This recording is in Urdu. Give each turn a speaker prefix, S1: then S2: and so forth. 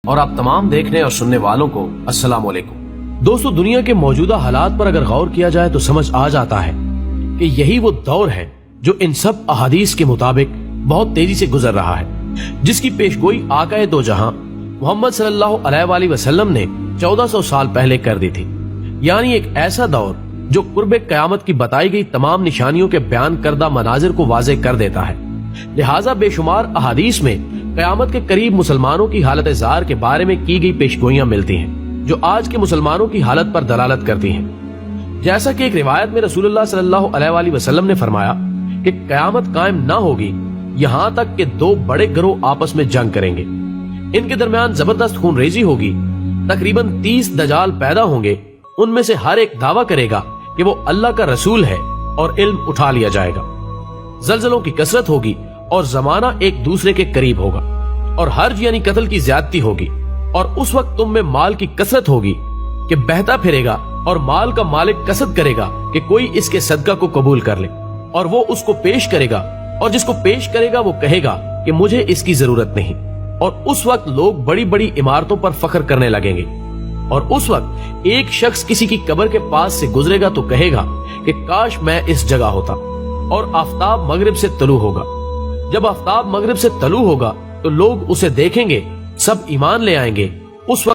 S1: اور آپ تمام دیکھنے اور سننے والوں کو السلام علیکم۔ دوستو، دنیا کے موجودہ حالات پر اگر غور کیا جائے تو سمجھ آ جاتا ہے کہ یہی وہ دور ہے جو ان سب احادیث کے مطابق بہت تیزی سے گزر رہا ہے، جس کی پیشگوئی آقائے دو جہاں محمد صلی اللہ علیہ وآلہ وسلم نے 1400 سال پہلے کر دی تھی۔ یعنی ایک ایسا دور جو قرب قیامت کی بتائی گئی تمام نشانیوں کے بیان کردہ مناظر کو واضح کر دیتا ہے۔ لہٰذا بے شمار احادیث میں قیامت کے قریب مسلمانوں کی حالت زار کے بارے میں کی گئی پیشگوئیاں ملتی ہیں جو آج کے مسلمانوں کی حالت پر دلالت کرتی ہیں۔ جیسا کہ ایک روایت میں رسول اللہ صلی اللہ علیہ وآلہ وسلم نے فرمایا کہ قیامت قائم نہ ہوگی یہاں تک کہ دو بڑے گروہ آپس میں جنگ کریں گے، ان کے درمیان زبردست خون ریزی ہوگی، تقریباً 30 دجال پیدا ہوں گے، ان میں سے ہر ایک دعویٰ کرے گا کہ وہ اللہ کا رسول ہے اور علم اٹھا لیا جائے گا۔ زلزلوں کی کثرت ہوگی اور زمانہ ایک دوسرے کے قریب ہوگا، اور حرج یعنی قتل کی زیادتی ہوگی، اور اس وقت تم میں مال کی کثرت ہوگی کہ بہتا پھرے گا، اور مال کا مالک قصد کرے گا کہ کوئی اس کے صدقہ کو قبول کر لے، اور وہ اس کو پیش کرے گا، اور جس کو پیش کرے گا وہ کہے گا کہ مجھے اس کی ضرورت نہیں، اور اس وقت لوگ بڑی بڑی عمارتوں پر فخر کرنے لگیں گے، اور اس وقت ایک شخص کسی کی قبر کے پاس سے گزرے گا تو کہے گا کہ کاش میں اس جگہ ہوتا، اور آفتاب مغرب سے طلوع ہوگا۔ جب آفتاب مغرب سے طلوع ہوگا تو لوگ اسے دیکھیں گے، سب ایمان لے آئیں گے، اس وقت